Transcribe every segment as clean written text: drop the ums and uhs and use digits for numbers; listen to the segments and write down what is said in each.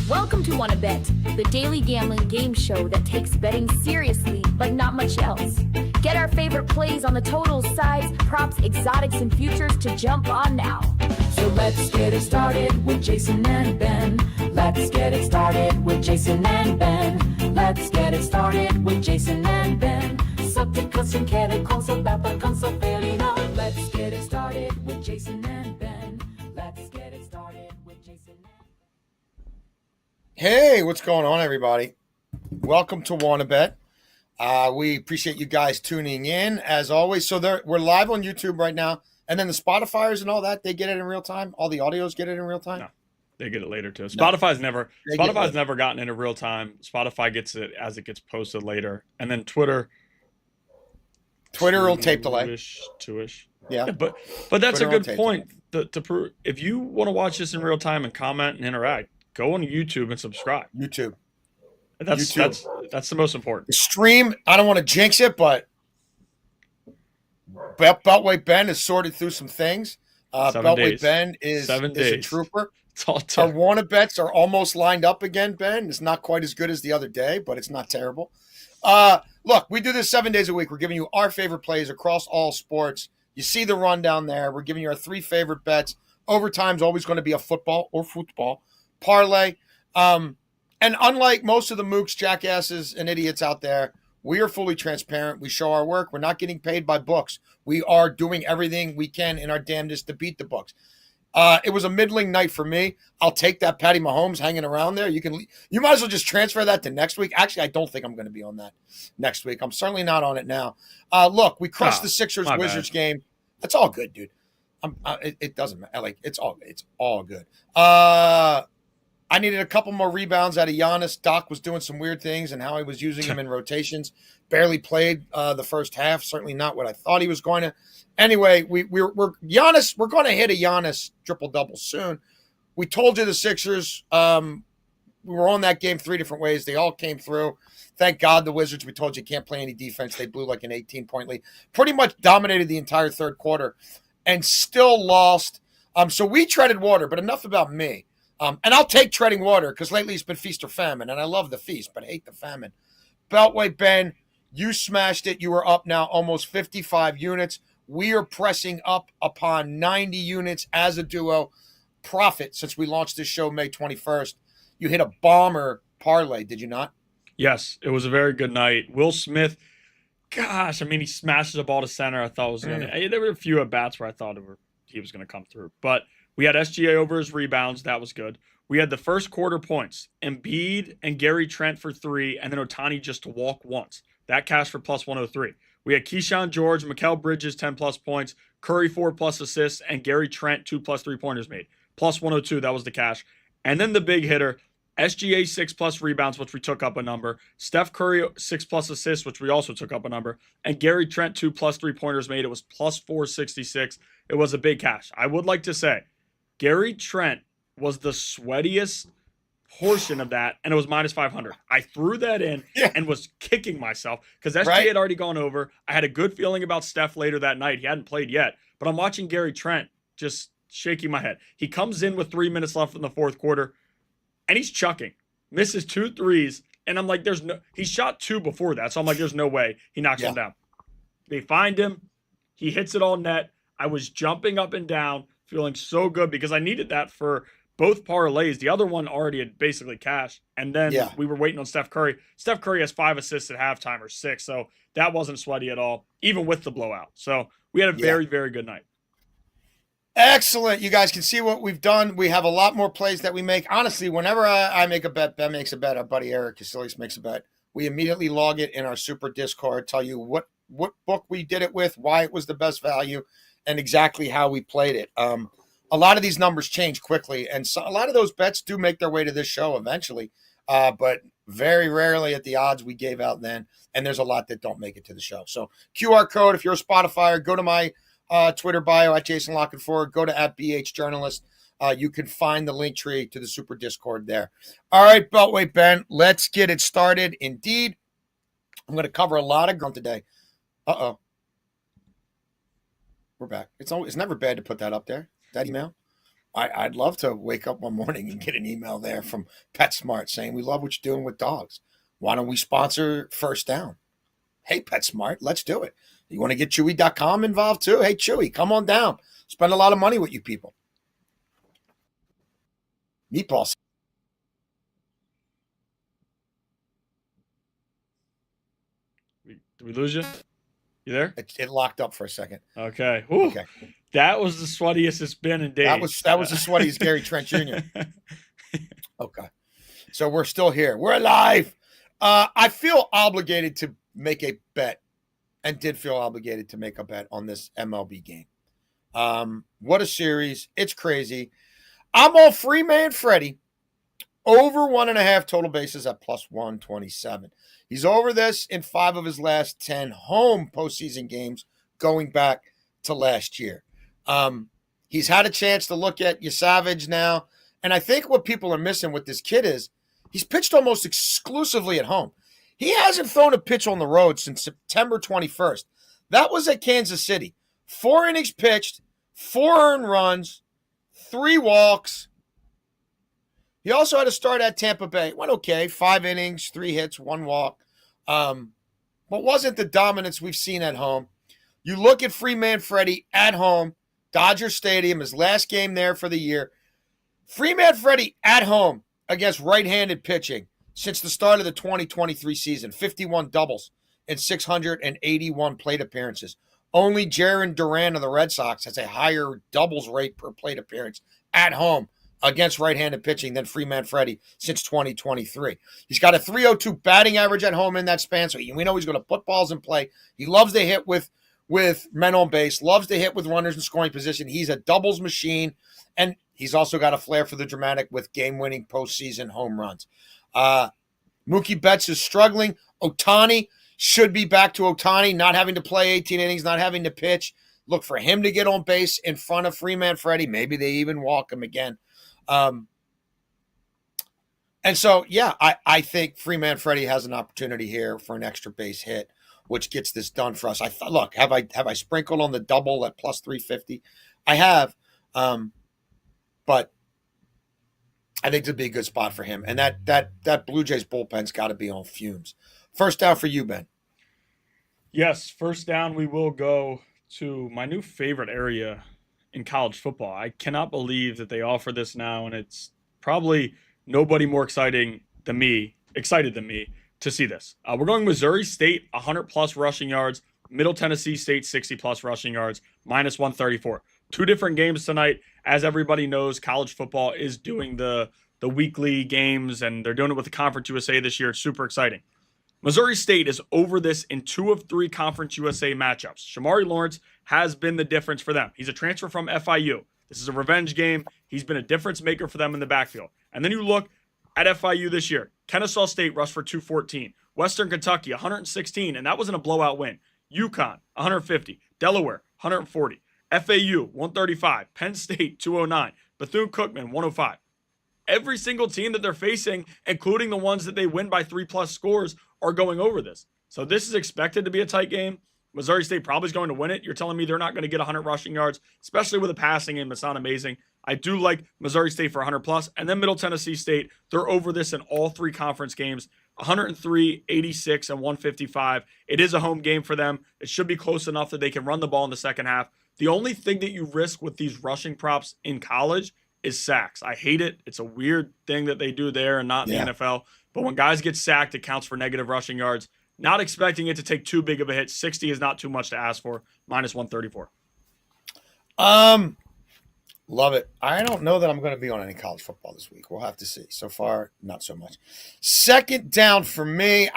Welcome to Wanna Bet, the daily gambling game show that takes betting seriously like not much else. Get our favorite plays on the totals, sides, props, exotics, and futures to jump on now. So let's get it started with Jason and Ben. Let's get it started with Jason and Ben. Let's get it started with Jason and Ben. Så till kursen känner konstappa konstapelina. Let's get it started with Jason and Ben. Let's get it started with Jason and Hey, what's going on, everybody? Welcome to Wanna Bet. We appreciate you guys tuning in, as always. So we're live on YouTube right now, and then the Spotifyers and all that, they get it in real time? All the audios get it in real time? No, they get it later, too. Spotify's never gotten into real time. Spotify gets it as it gets posted later. And then Twitter will tape delay. Two-ish. Yeah. But that's Twitter a will good tape point. To prove, if you want to watch this in real time and comment and interact, go on YouTube and subscribe. YouTube. That's the most important. The stream, I don't want to jinx it, but Beltway Ben has sorted through some things. 7 Beltway days. Ben is a 7 days. trooper. It's all Our Wanna Bets are almost lined up again, Ben. It's not quite as good as the other day, but it's not terrible. Look, we do this 7 days a week. We're giving you our favorite plays across all sports. You see the rundown there. We're giving you our 3 favorite bets. Overtime's always going to be a football parlay. And unlike most of the mooks, jackasses, and idiots out there, we are fully transparent. We show our work. We're not getting paid by books. We are doing everything we can in our damnedest to beat the books. It was a middling night for me. I'll take that Patty Mahomes hanging around there. You might as well just transfer that to next week. Actually, I don't think I'm going to be on that next week. I'm certainly not on it now. Look, we crushed the Sixers-Wizards game. That's all good, dude. It doesn't matter. Like, it's all good. I needed a couple more rebounds out of Giannis. Doc was doing some weird things and how he was using him in rotations. Barely played the first half. Certainly not what I thought he was going to. Anyway, we're Giannis. We're going to hit a Giannis triple-double soon. We told you the Sixers. We were on that game 3 different ways. They all came through. Thank God the Wizards, we told you, can't play any defense. They blew like an 18-point lead. Pretty much dominated the entire third quarter and still lost. So we treaded water, but enough about me. And I'll take treading water because lately it's been feast or famine, and I love the feast, but I hate the famine. Beltway Ben, you smashed it. You are up now almost 55 units. We are pressing up upon 90 units as a duo. Profit since we launched this show May 21st. You hit a bomber parlay, did you not? Yes, it was a very good night. Will Smith, gosh, I mean, he smashes the ball to center. I thought it was going to. There were a few at bats where I thought he was going to come through, but we had SGA over his rebounds. That was good. We had the first quarter points. Embiid and Gary Trent for 3, and then Ohtani just to walk once. That cashed for plus 103. We had Keyshawn George, Mikal Bridges, 10-plus points, Curry 4-plus assists, and Gary Trent 2-plus three-pointers made. Plus 102, that was the cash. And then the big hitter, SGA 6-plus rebounds, which we took up a number. Steph Curry 6-plus assists, which we also took up a number. And Gary Trent 2-plus three-pointers made. It was plus 466. It was a big cash. I would like to say, Gary Trent was the sweatiest portion of that, and it was minus 500. I threw that in and was kicking myself because SGA had already gone over. I had a good feeling about Steph later that night. He hadn't played yet, but I'm watching Gary Trent just shaking my head. He comes in with 3 minutes left in the fourth quarter, and he's chucking. Misses 2 threes, and I'm like, he shot 2 before that, so I'm like, there's no way he knocks him down. They find him. He hits it all net. I was jumping up and down, feeling so good because I needed that for both parlays. The other one already had basically cashed. And then we were waiting on Steph Curry. Steph Curry has 5 assists at halftime or 6. So that wasn't sweaty at all, even with the blowout. So we had a very, very good night. Excellent. You guys can see what we've done. We have a lot more plays that we make. Honestly, whenever I make a bet, Ben makes a bet, our buddy Eric Casillas makes a bet, we immediately log it in our super Discord, tell you what book we did it with, why it was the best value, and exactly how we played it. A lot of these numbers change quickly, and so a lot of those bets do make their way to this show eventually, but very rarely at the odds we gave out then, and there's a lot that don't make it to the show. So QR code, if you're a Spotifyer, go to my Twitter bio at Jason Lockenford, go to @BHJournalist. You can find the link tree to the super Discord there. All right, Beltway Ben, let's get it started. Indeed, I'm going to cover a lot of ground today. Uh-oh. We're back. It's never bad to put that up there, that email. I'd love to wake up one morning and get an email there from PetSmart saying, we love what you're doing with dogs. Why don't we sponsor First Down? Hey, PetSmart, let's do it. You want to get Chewy.com involved too? Hey, Chewy, come on down. Spend a lot of money with you people. Meatballs. Did we lose you? You there? It locked up for a second. Okay. Whew. Okay. That was the sweatiest it's been in days. That was the sweatiest Gary Trent Jr. Okay. So we're still here. We're alive. I feel obligated to make a bet, and did feel obligated to make a bet on this MLB game. What a series. It's crazy. I'm on Freeman Freddie over 1.5 total bases at plus 127. He's over this in 5 of his last 10 home postseason games going back to last year. He's had a chance to look at Savage now. And I think what people are missing with this kid is he's pitched almost exclusively at home. He hasn't thrown a pitch on the road since September 21st. That was at Kansas City. 4 innings pitched, 4 earned runs, 3 walks. He also had a start at Tampa Bay. Went okay, 5 innings, 3 hits, 1 walk. But wasn't the dominance we've seen at home. You look at Freeman Freddie at home, Dodger Stadium, his last game there for the year. Freeman Freddie at home against right-handed pitching since the start of the 2023 season. 51 doubles and 681 plate appearances. Only Jarren Duran of the Red Sox has a higher doubles rate per plate appearance at home against right-handed pitching than Freeman Freddie since 2023. He's got a 302 batting average at home in that span, so we know he's going to put balls in play. He loves to hit with men on base, loves to hit with runners in scoring position. He's a doubles machine, and he's also got a flair for the dramatic with game-winning postseason home runs. Mookie Betts is struggling. Ohtani should be back to Ohtani, not having to play 18 innings, not having to pitch. Look for him to get on base in front of Freeman Freddie. Maybe they even walk him again. And so, yeah, I think Freeman Freddie has an opportunity here for an extra base hit, which gets this done for us. Look, have I sprinkled on the double at plus 350? I have, but I think it'd be a good spot for him. And that Blue Jays bullpen's got to be on fumes. First down for you, Ben. Yes, first down, we will go to my new favorite area in college football. I cannot believe that they offer this now, and it's probably nobody more excited than me to see this. We're going Missouri State, 100-plus rushing yards, Middle Tennessee State, 60-plus rushing yards, minus 134. 2 different games tonight. As everybody knows, college football is doing the weekly games, and they're doing it with the Conference USA this year. It's super exciting. Missouri State is over this in 2 of 3 Conference USA matchups. Shamari Lawrence has been the difference for them. He's a transfer from FIU. This is a revenge game. He's been a difference maker for them in the backfield. And then you look at FIU this year. Kennesaw State rushed for 214. Western Kentucky, 116, and that wasn't a blowout win. UConn, 150. Delaware, 140. FAU, 135. Penn State, 209. Bethune-Cookman, 105. Every single team that they're facing, including the ones that they win by 3+ scores, are going over this. So this is expected to be a tight game. Missouri State probably is going to win it. You're telling me they're not going to get 100 rushing yards, especially with a passing game that's not amazing. I do like Missouri State for 100+. And then Middle Tennessee State, they're over this in all 3 conference games. 103, 86, and 155. It is a home game for them. It should be close enough that they can run the ball in the second half. The only thing that you risk with these rushing props in college is sacks. I hate it. It's a weird thing that they do there and not in the NFL. But when guys get sacked, it counts for negative rushing yards. Not expecting it to take too big of a hit. 60 is not too much to ask for. Minus 134. Love it. I don't know that I'm going to be on any college football this week. We'll have to see. So far, not so much. Second down for me.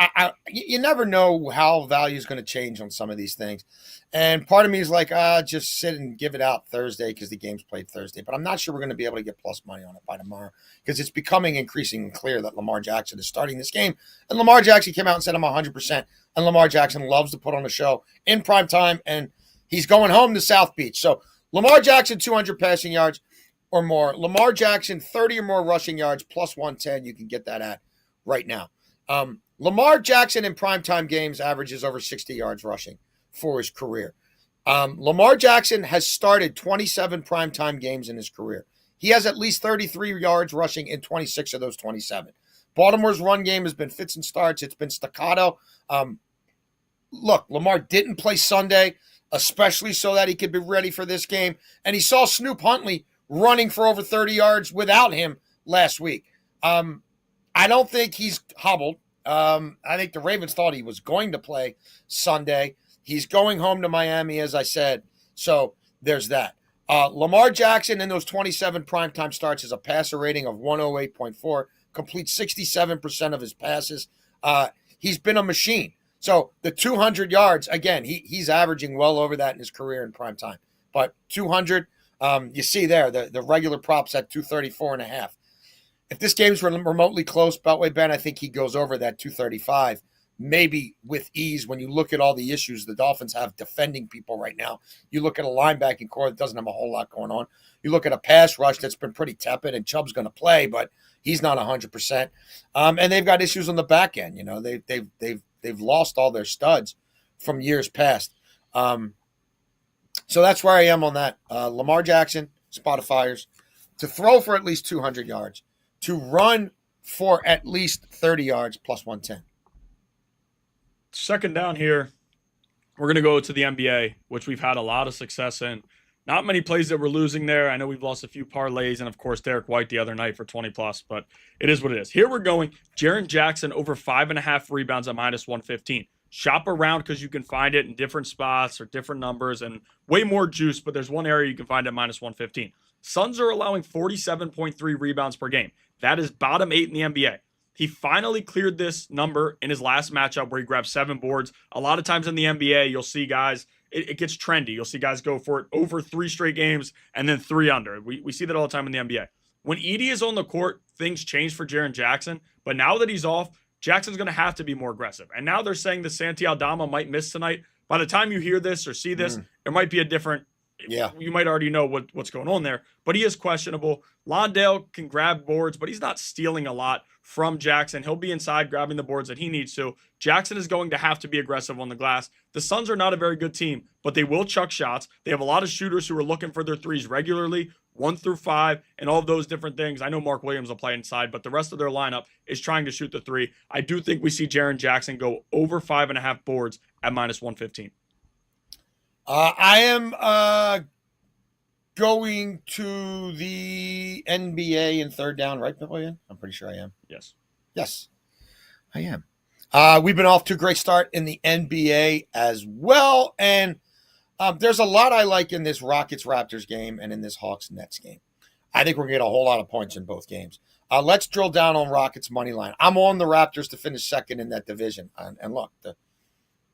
You never know how value is going to change on some of these things. And part of me is like, just sit and give it out Thursday because the game's played Thursday. But I'm not sure we're going to be able to get plus money on it by tomorrow because it's becoming increasingly clear that Lamar Jackson is starting this game. And Lamar Jackson came out and said, I'm 100%. And Lamar Jackson loves to put on a show in prime time. And he's going home to South Beach. So Lamar Jackson, 200 passing yards or more. Lamar Jackson, 30 or more rushing yards, plus 110. You can get that at right now. Lamar Jackson in primetime games averages over 60 yards rushing for his career. Lamar Jackson has started 27 primetime games in his career. He has at least 33 yards rushing in 26 of those 27. Baltimore's run game has been fits and starts. It's been staccato. Look, Lamar didn't play Sunday, especially so that he could be ready for this game. And he saw Snoop Huntley running for over 30 yards without him last week. I don't think he's hobbled. I think the Ravens thought he was going to play Sunday. He's going home to Miami, as I said. So there's that. Lamar Jackson in those 27 primetime starts has a passer rating of 108.4, completes 67% of his passes. He's been a machine. So the 200 yards, again, he's averaging well over that in his career in primetime. But 200, you see there, the regular props at 234.5. If this game's remotely close, Beltway Ben, I think he goes over that 235, maybe with ease when you look at all the issues the Dolphins have defending people right now. You look at a linebacking core that doesn't have a whole lot going on. You look at a pass rush that's been pretty tepid, and Chubb's going to play, but he's not 100%. And they've got issues on the back end. You know, they've lost all their studs from years past. So that's where I am on that. Lamar Jackson, Spotifyers, to throw for at least 200 yards, to run for at least 30 yards plus 110. Second down here, we're going to go to the NBA, which we've had a lot of success in. Not many plays that we're losing there. I know we've lost a few parlays and, of course, Derek White the other night for 20+, but it is what it is. Here we're going. Jaren Jackson over 5.5 rebounds at -115. Shop around because you can find it in different spots or different numbers and way more juice, but there's one area you can find at -115. Suns are allowing 47.3 rebounds per game. That is bottom 8 in the NBA. He finally cleared this number in his last matchup where he grabbed 7 boards. A lot of times in the NBA, you'll see guys, it gets trendy. You'll see guys go for it over 3 straight games and then 3 under. We see that all the time in the NBA. When Edey is on the court, things change for Jaren Jackson. But now that he's off, Jackson's going to have to be more aggressive. And now they're saying that Santi Aldama might miss tonight. By the time you hear this or see this, it might be a different. Yeah, you might already know what's going on there, but he is questionable. Londale can grab boards, but he's not stealing a lot from Jackson. He'll be inside grabbing the boards that he needs to. Jackson is going to have to be aggressive on the glass. The Suns are not a very good team, but they will chuck shots. They have a lot of shooters who are looking for their threes regularly, 1 through 5, and all of those different things. I know Mark Williams will play inside, but the rest of their lineup is trying to shoot the 3. I do think we see Jaren Jackson go over 5.5 boards at -115. I am going to the NBA in third down, right, Billy? I'm pretty sure I am. Yes, I am. We've been off to a great start in the NBA as well, and there's a lot I like in this Rockets-Raptors game and in this Hawks-Nets game. I think we're going to get a whole lot of points in both games. Let's drill down on Rockets' money line. I'm on the Raptors to finish second in that division, and look,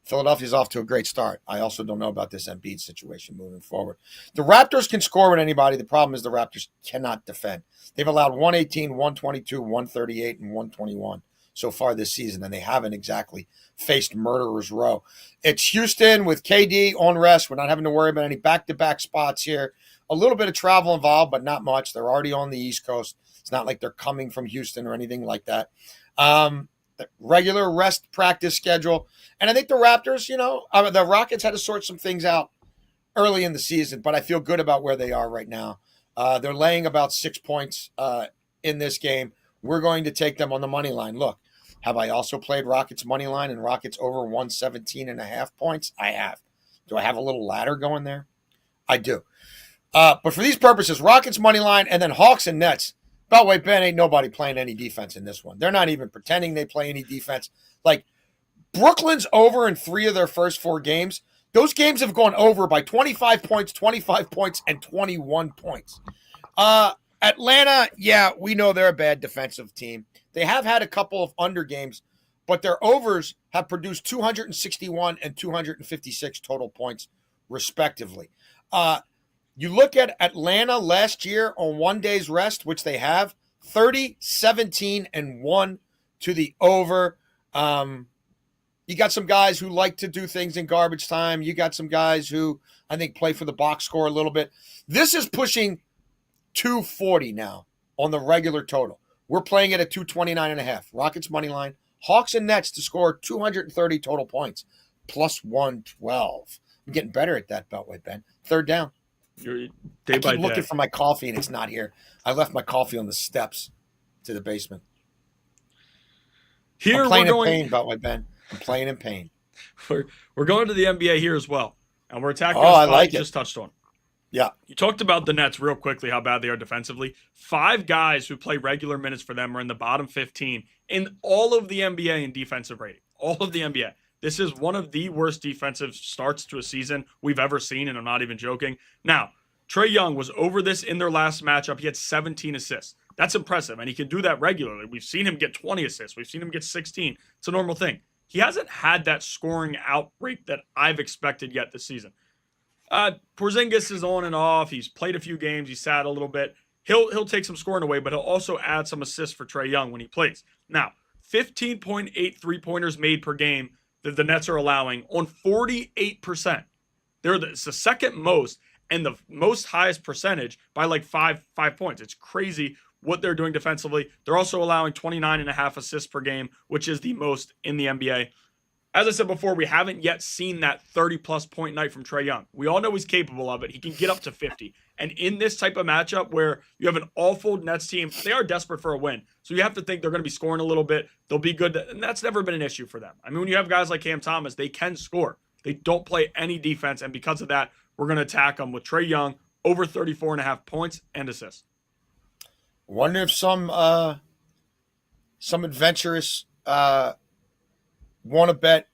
Philadelphia's off to a great start. I also don't know about this Embiid situation moving forward. The Raptors can score with anybody. The problem is the Raptors cannot defend. They've allowed 118, 122, 138, and 121 so far this season, and they haven't exactly faced murderer's row. It's Houston with KD on rest. We're not having to worry about any back-to-back spots here. A little bit of travel involved, but not much. They're already on the East Coast. It's not like they're coming from Houston or anything like that. The regular rest practice schedule. And I think the Raptors, the Rockets had to sort some things out early in the season, but I feel good about where they are right now. They're laying about 6 points in this game. We're going to take them on the money line. Look, have I also played Rockets money line and Rockets over 117.5 points? I have. Do I have a little ladder going there? I do. But for these purposes, Rockets money line and then Hawks and Nets. By the way, Ben, ain't nobody playing any defense in this one. They're not even pretending they play any defense. Like, Brooklyn's over in 3 of their first 4 games. Those games have gone over by 25 points, 25 points, and 21 points. Atlanta, yeah, we know they're a bad defensive team. They have had a couple of under games, but their overs have produced 261 and 256 total points, respectively. You look at Atlanta last year on 1 day's rest, which they have, 30, 17, and 1 to the over. You got some guys who like to do things in garbage time. You got some guys who I think play for the box score a little bit. This is pushing 240 now on the regular total. We're playing it at 229.5. Rockets money line. Hawks and Nets to score 230 total points, plus 112. I'm getting better at that, Beltway, Ben. Third down. You're I day by keep looking day. for my coffee and it's not here. I left my coffee on the steps to the basement. Here I'm we're playing in going. pain, Beltway Ben. I'm playing in pain. We're going to the NBA here as well, and we're attacking Oh, a I spot like you it. just touched on. Yeah. You talked about the Nets real quickly, how bad they are defensively. 5 guys who play regular minutes for them are in the bottom 15 in all of the NBA in defensive rating. All of the NBA. This is one of the worst defensive starts to a season we've ever seen, and I'm not even joking. Now, Trae Young was over this in their last matchup. He had 17 assists. That's impressive, and he can do that regularly. We've seen him get 20 assists. We've seen him get 16. It's a normal thing. He hasn't had that scoring outbreak that I've expected yet this season. Porzingis is on and off. He's played a few games. He's sat a little bit. He'll take some scoring away, but he'll also add some assists for Trae Young when he plays. Now, 15.8 3-pointers made per game that the Nets are allowing on 48%. It's the second most and the most highest percentage by like five points. It's crazy what they're doing defensively. They're also allowing 29.5 assists per game, which is the most in the NBA. As I said before, we haven't yet seen that 30-plus point night from Trae Young. We all know he's capable of it. He can get up to 50. And in this type of matchup where you have an awful Nets team, they are desperate for a win. So you have to think they're going to be scoring a little bit. They'll be good. And that's never been an issue for them. I mean, when you have guys like Cam Thomas, they can score. They don't play any defense. And because of that, we're going to attack them with Trae Young over 34.5 points and assists. Wonder if some adventurous want to bet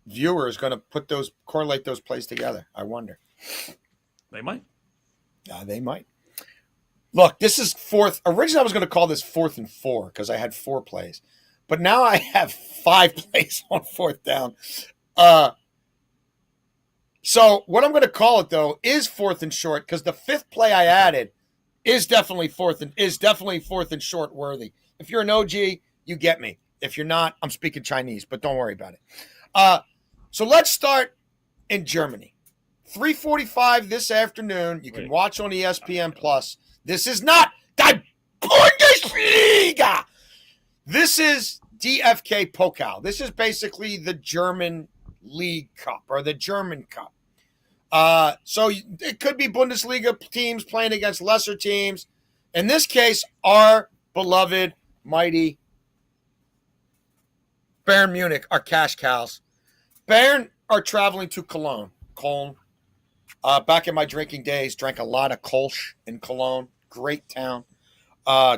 viewer is going to correlate those plays together. I wonder. They might. They might. Look, this is fourth. Originally, I was going to call this 4th and 4 because I had 4 plays, but now I have 5 plays on 4th down. So what I'm going to call it though is 4th and short because the 5th play I added is definitely 4th and short worthy. If you're an OG, you get me. If you're not, I'm speaking Chinese, but don't worry about it. So let's start in Germany. 3:45 this afternoon. You can watch on ESPN Plus. This is not the Bundesliga. This is DFK Pokal. This is basically the German League Cup or the German Cup. So it could be Bundesliga teams playing against lesser teams. In this case, our beloved, mighty Bayern Munich, our cash cows. Bayern are traveling to Cologne. Back in my drinking days, drank a lot of Kolsch in Cologne. Great town.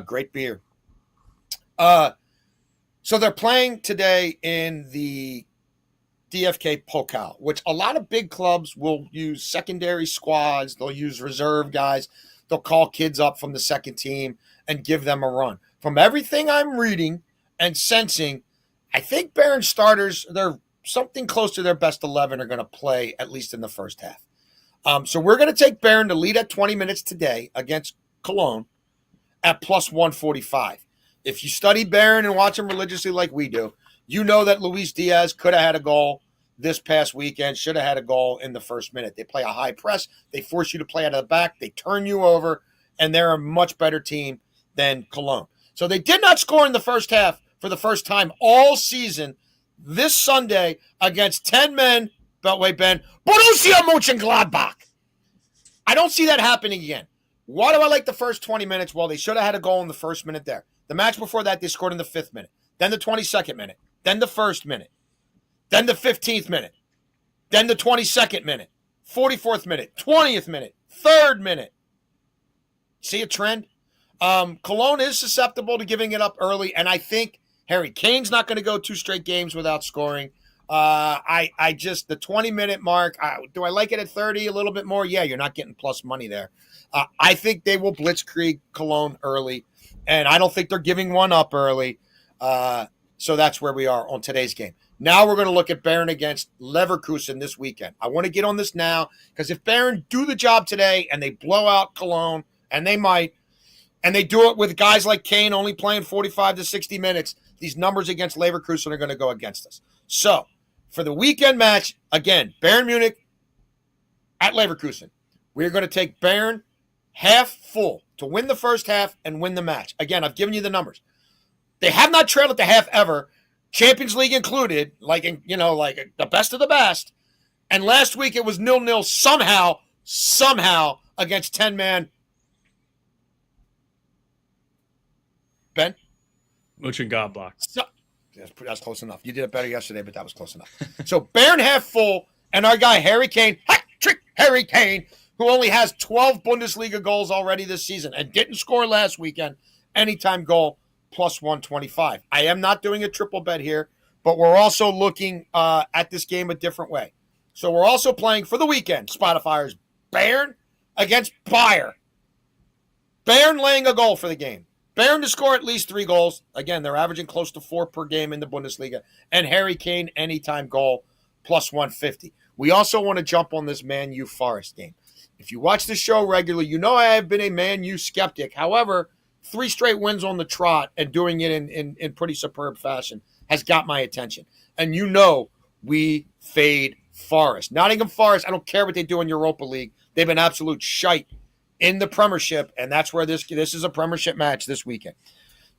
Great beer. So they're playing today in the DFK Pokal, which a lot of big clubs will use secondary squads. They'll use reserve guys. They'll call kids up from the second team and give them a run. From everything I'm reading and sensing, I think Bayern starters, they're something close to their best 11 are going to play at least in the first half. So we're going to take Bayern to lead at 20 minutes today against Cologne at plus 145. If you study Bayern and watch them religiously like we do, you know that Luis Diaz could have had a goal this past weekend, should have had a goal in the first minute. They play a high press. They force you to play out of the back. They turn you over, and they're a much better team than Cologne. So they did not score in the first half for the first time all season this Sunday against 10 men, Beltway Ben, Borussia Mönchengladbach. I don't see that happening again. Why do I like the first 20 minutes? Well, they should have had a goal in the first minute there. The match before that, they scored in the 5th minute, then the 22nd minute, then the 1st minute, then the 15th minute, then the 22nd minute, 44th minute, 20th minute, 3rd minute. See a trend? Cologne is susceptible to giving it up early, and I think Harry Kane's not going to go 2 straight games without scoring. I just, the 20-minute mark, do I like it at 30 a little bit more? Yeah, you're not getting plus money there. I think they will blitzkrieg Cologne early, and I don't think they're giving one up early. So that's where we are on today's game. Now we're going to look at Bayern against Leverkusen this weekend. I want to get on this now because if Bayern do the job today and they blow out Cologne, and they might, and they do it with guys like Kane only playing 45 to 60 minutes, these numbers against Leverkusen are going to go against us. So for the weekend match, again, Bayern Munich at Leverkusen. We're going to take Bayern half full to win the first half and win the match. Again, I've given you the numbers. They have not trailed at the half ever, Champions League included, like the best of the best. And last week it was 0-0 somehow against 10-man. Ben? Mooch God block. So, that's close enough. You did it better yesterday, but that was close enough. So Bayern half full, and our guy Harry Kane, hat-trick Harry Kane, who only has 12 Bundesliga goals already this season and didn't score last weekend, anytime goal plus 125. I am not doing a triple bet here, but we're also looking at this game a different way. So we're also playing for the weekend, Spotifyers, Bayern against Bayer. Bayern laying a goal for the game. Bayern to score at least 3 goals. Again, they're averaging close to 4 per game in the Bundesliga. And Harry Kane, anytime goal, plus 150. We also want to jump on this Man U Forest game. If you watch the show regularly, you know I have been a Man U skeptic. However, 3 straight wins on the trot and doing it in pretty superb fashion has got my attention. And you know we fade Forest. Nottingham Forest, I don't care what they do in Europa League. They've been absolute shite in the Premiership, and that's where this is a Premiership match this weekend.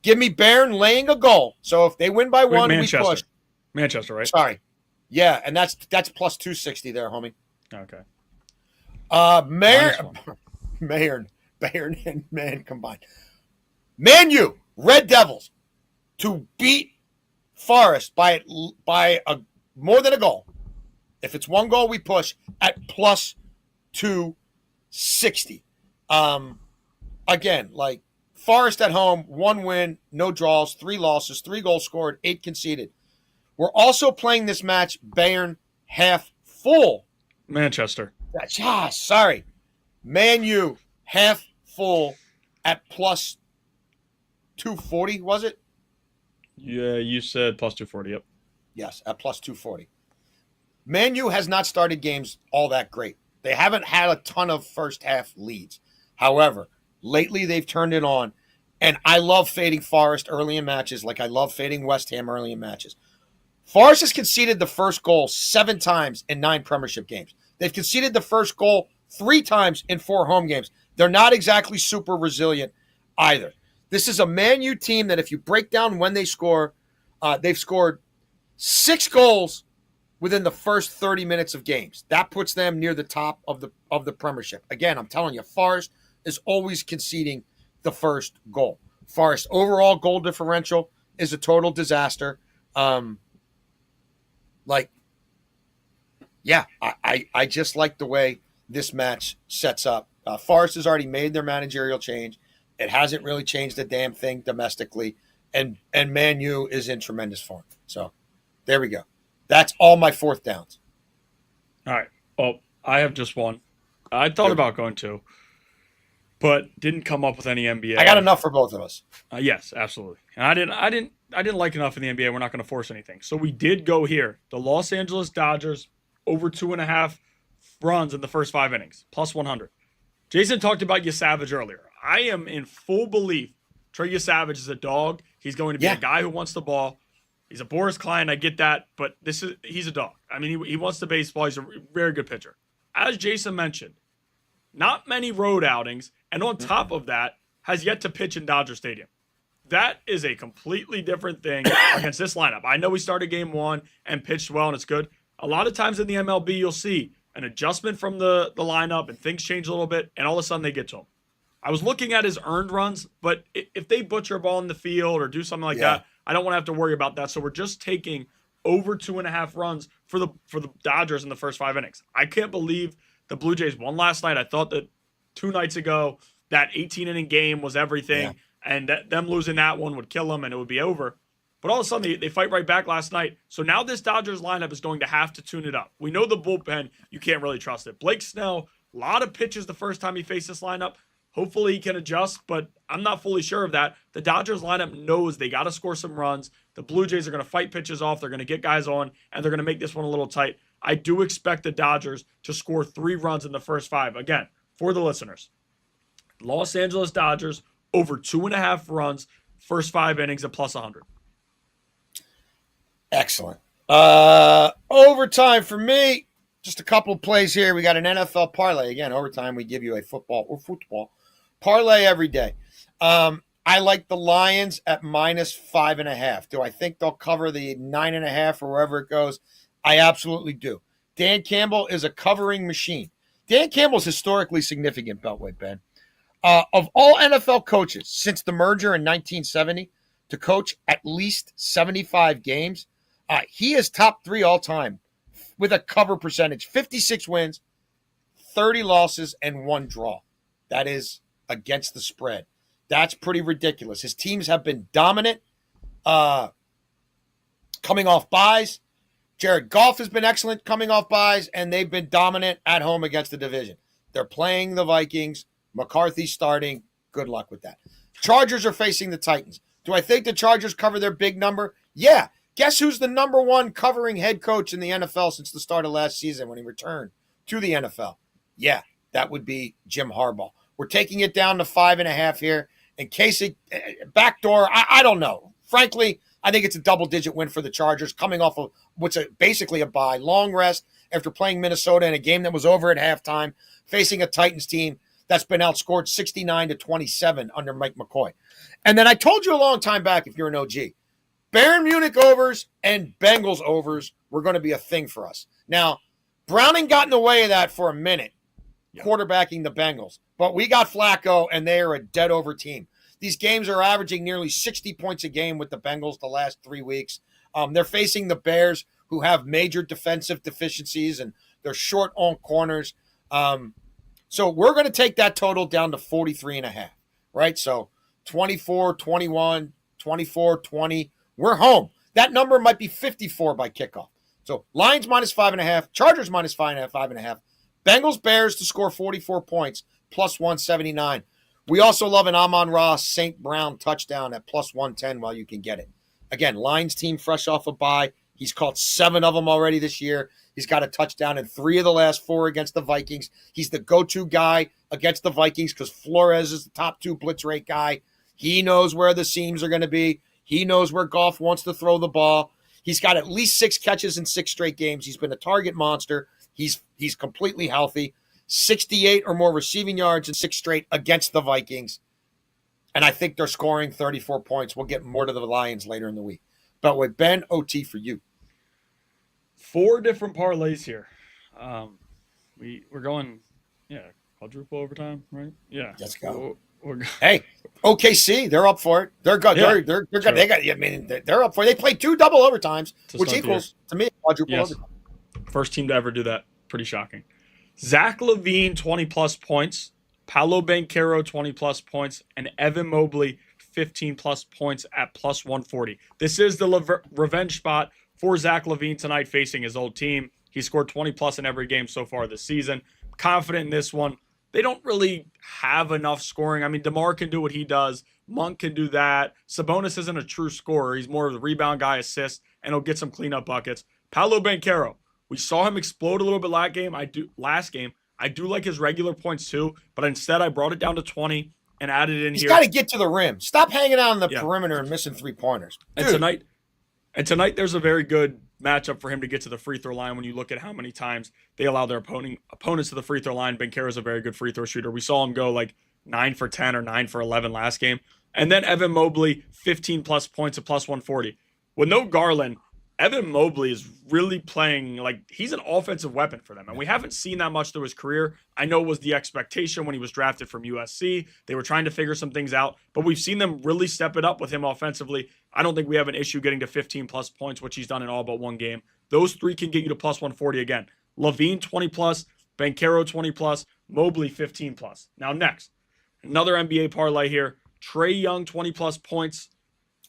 Give me Bayern laying a goal. So if they win by 1, Manchester. we push. Manchester, right? Sorry. Yeah, and that's plus 260 there, homie. Okay. Bayern and Man combined. Man U, Red Devils, to beat Forest by more than a goal. If it's 1 goal, we push at plus 260. Again, like Forest at home, 1 win, no draws, 3 losses, 3 goals scored, 8 conceded. We're also playing this match Bayern half full. Manchester. Sorry. Man U half full at plus 240, was it? Yeah, you said plus 240, yep. Yes, at plus 240. Man U has not started games all that great. They haven't had a ton of first half leads. However, lately they've turned it on, and I love fading Forest early in matches like I love fading West Ham early in matches. Forest has conceded the first goal 7 times in 9 Premiership games. They've conceded the first goal 3 times in 4 home games. They're not exactly super resilient either. This is a Man U team that if you break down when they score, they've scored 6 goals within the first 30 minutes of games. That puts them near the top of the Premiership. Again, I'm telling you, Forest is always conceding the first goal. Forest overall goal differential is a total disaster. I just like the way this match sets up. Forest has already made their managerial change. It hasn't really changed a damn thing domestically. And Man U is in tremendous form. So there we go. That's all my 4th downs. All right. Well, I have just one. I thought about going 2, but didn't come up with any NBA. I got enough for both of us. Yes, absolutely. And I didn't like enough in the NBA. We're not going to force anything. So we did go here. The Los Angeles Dodgers over 2.5 runs in the first 5 innings, plus 100. Jason talked about Yasavage earlier. I am in full belief Trey Yasavage is a dog. He's going to be a guy who wants the ball. He's a Boris Klein. I get that, but he's a dog. I mean, he wants the baseball. He's a very good pitcher. As Jason mentioned, not many road outings, and on top of that, has yet to pitch in Dodger Stadium. That is a completely different thing against this lineup. I know he started game 1 and pitched well, and it's good. A lot of times in the MLB, you'll see an adjustment from the lineup, and things change a little bit, and all of a sudden they get to him. I was looking at his earned runs, but if they butcher a ball in the field or do something like that, I don't want to have to worry about that. So we're just taking over 2.5 runs for the Dodgers in the first 5 innings. I can't believe the Blue Jays won last night. I thought that 2 nights ago that 18-inning game was everything, and that them losing that one would kill them and it would be over. But all of a sudden, they fight right back last night. So now this Dodgers lineup is going to have to tune it up. We know the bullpen, you can't really trust it. Blake Snell, a lot of pitches the first time he faced this lineup. Hopefully he can adjust, but I'm not fully sure of that. The Dodgers lineup knows they got to score some runs. The Blue Jays are going to fight pitches off. They're going to get guys on, and they're going to make this one a little tight. I do expect the Dodgers to score 3 runs in the first 5. Again, for the listeners, Los Angeles Dodgers over 2.5 runs, first 5 innings at plus 100. Excellent. Overtime for me. Just a couple of plays here. We got an NFL parlay. Again, overtime, we give you a football parlay every day. I like the Lions at minus 5.5. Do I think they'll cover the 9.5 or wherever it goes? I absolutely do. Dan Campbell is a covering machine. Dan Campbell's historically significant, Beltway, Ben. Of all NFL coaches since the merger in 1970 to coach at least 75 games, he is top 3 all time with a cover percentage, 56 wins, 30 losses, and 1 draw. That is against the spread. That's pretty ridiculous. His teams have been dominant coming off buys. Jared Goff has been excellent coming off buys, and they've been dominant at home against the division. They're playing the Vikings. McCarthy's starting. Good luck with that. Chargers are facing the Titans. Do I think the Chargers cover their big number? Yeah. Guess who's the number 1 covering head coach in the NFL since the start of last season when he returned to the NFL? Yeah, that would be Jim Harbaugh. We're taking it down to 5.5 here. In case it backdoor, I don't know. Frankly, I think it's a double-digit win for the Chargers coming off of what's basically a bye. Long rest after playing Minnesota in a game that was over at halftime, facing a Titans team that's been outscored 69-27 under Mike McCoy. And then I told you a long time back, if you're an OG, Bayern Munich overs and Bengals overs were going to be a thing for us. Now, Browning got in the way of that for a minute, quarterbacking the Bengals. But we got Flacco, and they are a dead-over team. These games are averaging nearly 60 points a game with the Bengals the last 3 weeks. They're facing the Bears, who have major defensive deficiencies, and they're short on corners. So we're going to take that total down to 43.5, right? So 24-21, 24-20. We're home. That number might be 54 by kickoff. So Lions minus 5.5, Chargers minus 5.5. Bengals, Bears to score 44 points, plus 179. We also love an Amon-Ra St. Brown touchdown at plus 110 while you can get it. Again, Lions team fresh off a bye. He's caught 7 of them already this year. He's got a touchdown in 3 of the last 4 against the Vikings. He's the go-to guy against the Vikings because Flores is the top 2 blitz rate guy. He knows where the seams are going to be. He knows where Goff wants to throw the ball. He's got at least 6 catches in 6 straight games. He's been a target monster. He's completely healthy. 68 or more receiving yards in 6 straight against the Vikings. And I think they're scoring 34 points. We'll get more to the Lions later in the week. But with Ben, OT for you. 4 different parlays here. We're going, quadruple overtime, right? Yeah. Let's go. We're Hey, OKC, they're up for it. They're good. Yeah, they're good. They got. I mean, they're up for it. They played 2 double overtimes, which start the equals to me quadruple Yes. overtime. First team to ever do that. Pretty shocking. Zach LaVine, 20-plus points. Paolo Banchero, 20-plus points. And Evan Mobley, 15-plus points at plus 140. This is the revenge spot for Zach LaVine tonight facing his old team. He scored 20-plus in every game so far this season. Confident in this one. They don't really have enough scoring. I mean, DeMar can do what he does. Monk can do that. Sabonis isn't a true scorer. He's more of the rebound guy, assist, and he'll get some cleanup buckets. Paolo Banchero, we saw him explode a little bit last game. I do like his regular points too, but instead I brought it down to 20 and added in He's here. got to get to the rim. Stop hanging out on the perimeter and missing 3-pointers. And tonight there's a very good matchup for him to get to the free throw line when you look at how many times they allow their opponents to the free throw line. Banchero is a very good free throw shooter. We saw him go like 9 for 10 or 9 for 11 last game. And then Evan Mobley, 15-plus points at plus 140. With no Garland, Evan Mobley is really playing like he's an offensive weapon for them. And we haven't seen that much through his career. I know it was the expectation when he was drafted from USC. They were trying to figure some things out, but we've seen them really step it up with him offensively. I don't think we have an issue getting to 15-plus points, which he's done in all but 1 game. Those 3 can get you to plus 140 again. LaVine, 20-plus, Banchero, 20-plus, Mobley, 15-plus. Now next, another NBA parlay here. Trae Young, 20-plus points.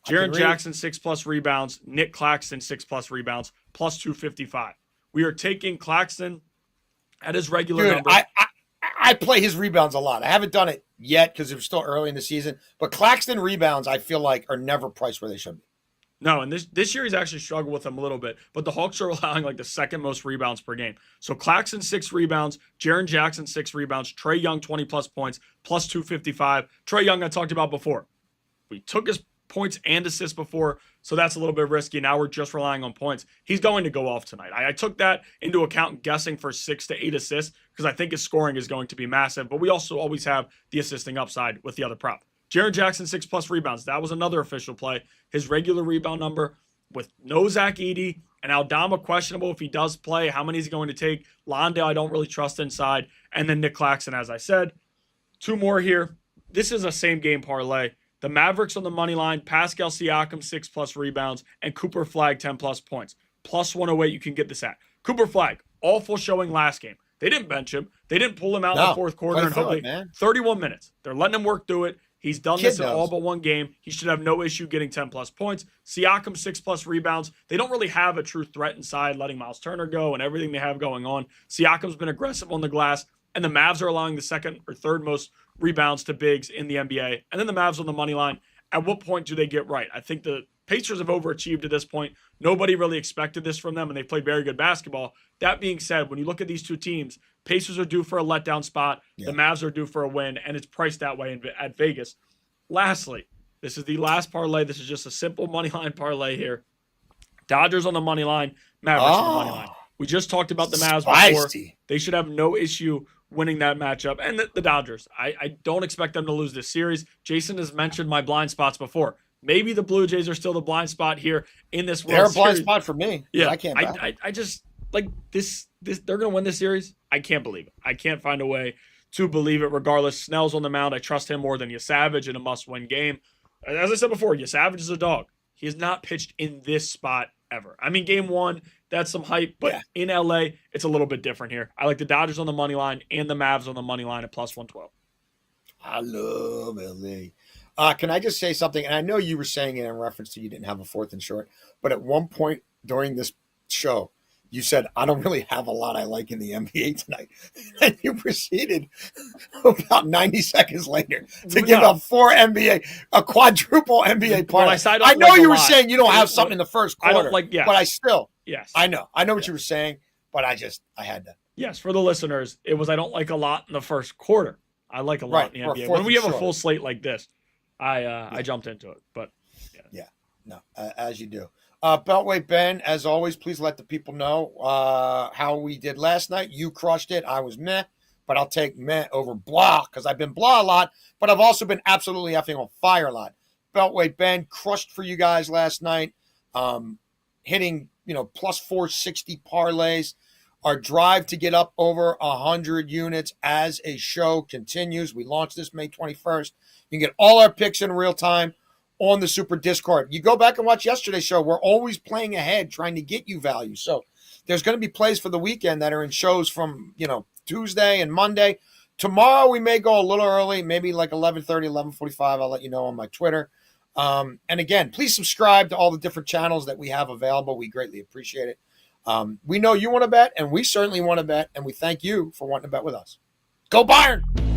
Jaren Jackson, 6-plus rebounds. Nick Claxton, 6-plus rebounds, plus 255. We are taking Claxton at his regular number. I play his rebounds a lot. I haven't done it yet because it was still early in the season. But Claxton rebounds, I feel like, are never priced where they should be. No, and this year he's actually struggled with them a little bit. But the Hawks are allowing like the 2nd most rebounds per game. So Claxton, 6 rebounds. Jaren Jackson, 6 rebounds. Trae Young, 20-plus points, plus 255. Trae Young, I talked about before. We took his points and assists before, so that's a little bit risky. Now we're just relying on points. He's going to go off tonight. I took that into account guessing for 6 to 8 assists because I think his scoring is going to be massive, but we also always have the assisting upside with the other prop. Jaren Jackson, 6-plus rebounds. That was another official play. His regular rebound number with no Zach Edey and Aldama questionable if he does play, how many is he going to take? Londale, I don't really trust inside. And then Nick Claxton, as I said. 2 more here. This is a same game parlay. The Mavericks on the money line, Pascal Siakam 6+ rebounds, and Cooper Flagg 10+ points. Plus 108, you can get this at. Cooper Flagg, awful showing last game. They didn't bench him. They didn't pull him out in the fourth quarter. And hopefully, 31 minutes. They're letting him work through it. He's done this in all but one game. He should have no issue getting 10+ points. Siakam 6+ rebounds. They don't really have a true threat inside, letting Miles Turner go and everything they have going on. Siakam's been aggressive on the glass, and the Mavs are allowing the second or third most rebounds to bigs in the NBA. And then the Mavs on the money line. At what point do they get right? I think the Pacers have overachieved at this point. Nobody really expected this from them, and they played very good basketball. That being said, when you look at these two teams, Pacers are due for a letdown spot. The Mavs are due for a win, and it's priced that way at Vegas. Lastly, this is the last parlay. This is just a simple money line parlay here. Dodgers on the money line, Mavericks on the money line. We just talked about the Mavs before. They should have no issue winning that matchup. And the Dodgers, I don't expect them to lose this series. Jason has mentioned my blind spots before. Maybe the Blue Jays are still the blind spot here in this World Series. They're a blind spot for me. Yeah, I can't. I just like this. They're going to win this series. I can't believe it. I can't find a way to believe it. Regardless, Snell's on the mound. I trust him more than Yasavage in a must-win game. As I said before, Yasavage is a dog. He has not pitched in this spot ever. I mean, game 1, that's some hype, but in LA, it's a little bit different here. I like the Dodgers on the money line and the Mavs on the money line at plus 112. I love LA. Can I just say something? And I know you were saying it in reference to you didn't have a 4th and short, but at one point during this show, you said, I don't really have a lot I like in the NBA tonight. And you proceeded about 90 seconds later to give up a quadruple NBA player. I know you were saying you don't have something in the first quarter, but I still, I know what you were saying, but I had to. Yes, for the listeners, it was I don't like a lot in the first quarter. I like a lot in the NBA. When we have a full slate like this, I jumped into it, but as you do. Beltway Ben, as always, please let the people know how we did last night. You crushed it. I was meh, but I'll take meh over blah because I've been blah a lot, but I've also been absolutely effing on fire a lot. Beltway Ben crushed for you guys last night, hitting plus 460 parlays. Our drive to get up over 100 units as a show continues. We launched this May 21st. You can get all our picks in real time on the Super Discord. You go back and watch yesterday's show. We're always playing ahead, trying to get you value. So there's going to be plays for the weekend that are in shows from, Tuesday and Monday. Tomorrow we may go a little early, maybe like 11:30, 11:45. I'll let you know on my Twitter. And again, please subscribe to all the different channels that we have available. We greatly appreciate it. We know you want to bet, and we certainly want to bet, and we thank you for wanting to bet with us. Go Bayern!